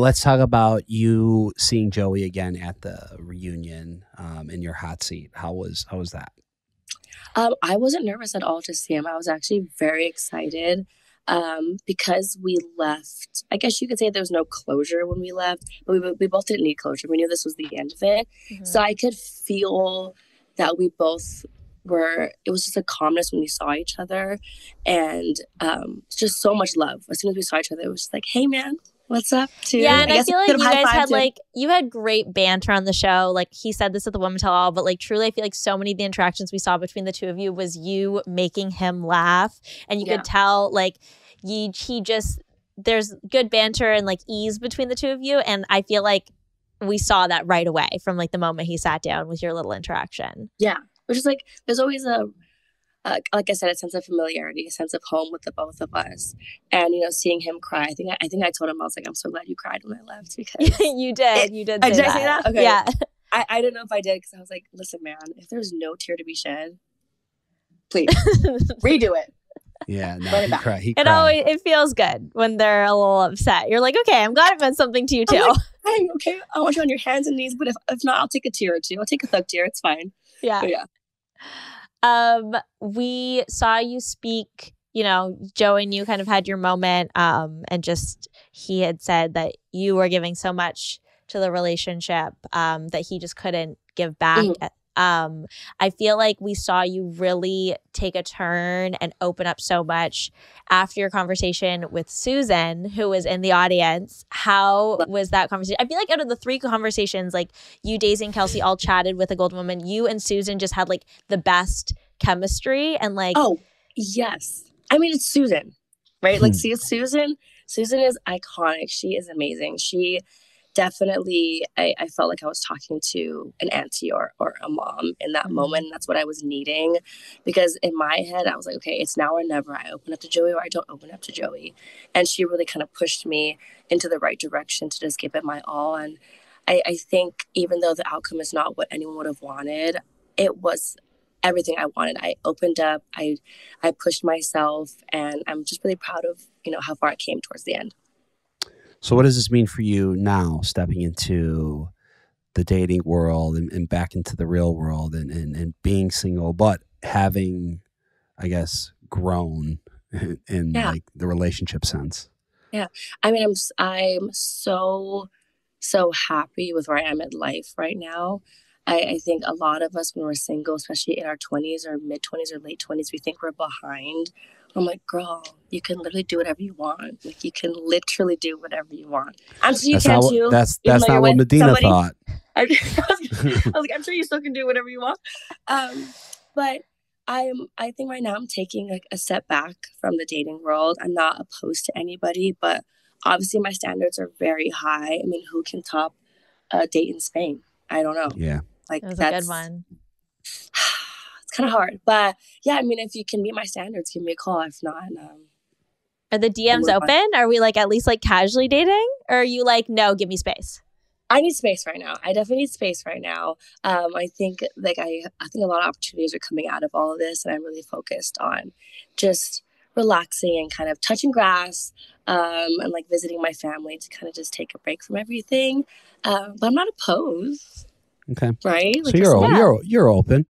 Let's talk about you seeing Joey again at the reunion in your hot seat. How was that? I wasn't nervous at all to see him. I was actually very excited because we left. I guess you could say there was no closure when we left, but we both didn't need closure. We knew this was the end of it. Mm-hmm. So I could feel that we both were, it was just a calmness when we saw each other, and just so much love. As soon as we saw each other, it was just like, hey, man. What's up, too? Yeah, and I feel like you guys had you had great banter on the show. Like he said this at the Women Tell All, but like truly, I feel like so many of the interactions we saw between the two of you was you making him laugh, and you could tell like he just there's good banter and like ease between the two of you, and I feel like we saw that right away from like the moment he sat down with your little interaction. Yeah, which is like there's always a. Like I said, a sense of familiarity, a sense of home with the both of us, and seeing him cry. I think I told him, I was like, I'm so glad you cried when I left, because you did. You did. Did I say that? Okay. Yeah. I didn't know if I did, because I was like, listen, man, if there's no tear to be shed, please redo it. Yeah, no, he cried. It feels good when they're a little upset. You're like, okay, I'm glad it meant something to you too. Like, hey, okay, I want you on your hands and knees, but if not, I'll take a tear or two. I'll take a thug tear. It's fine. Yeah. But yeah. We saw you speak, Joey and you kind of had your moment, and just, he had said that you were giving so much to the relationship, that he just couldn't give back. Mm-hmm. I feel like we saw you really take a turn and open up so much after your conversation with Susan, who was in the audience. How was that conversation? I feel like out of the three conversations, like you, Daisy, and Kelsey all chatted with a Golden Woman. You and Susan just had like the best chemistry, and like, oh yes, I mean, it's Susan, right? Like, see, Susan is iconic. She is amazing. She definitely, I felt like I was talking to an auntie or a mom in that moment. And that's what I was needing, because in my head, I was like, okay, it's now or never. I open up to Joey or I don't open up to Joey. And she really kind of pushed me into the right direction to just give it my all. And I think even though the outcome is not what anyone would have wanted, it was everything I wanted. I opened up, I pushed myself, and I'm just really proud of, how far I came towards the end. So what does this mean for you now, stepping into the dating world and back into the real world and being single, but having, I guess, grown in like the relationship sense? Yeah. I mean, I'm so happy with where I am in life right now. I think a lot of us, when we're single, especially in our 20s or mid-20s or late 20s, we think we're behind. I'm like, girl, you can literally do whatever you want. Like, you can literally do whatever you want. I'm sure you can too. That's not what Medina thought. I was like, I'm sure you still can do whatever you want. But I think right now I'm taking like a step back from the dating world. I'm not opposed to anybody, but obviously my standards are very high. I mean, who can top a date in Spain? I don't know. Yeah. Like, that's a good one. It's kind of hard, but yeah, I mean, if you can meet my standards, give me a call. If not, are the DMs open? Are we like at least like casually dating, or are you like, no, give me space? I need space right now. I definitely need space right now. I think like I think a lot of opportunities are coming out of all of this, and I'm really focused on just relaxing and kind of touching grass, and like visiting my family to kind of just take a break from everything. But I'm not opposed. Okay. Right? So you're open.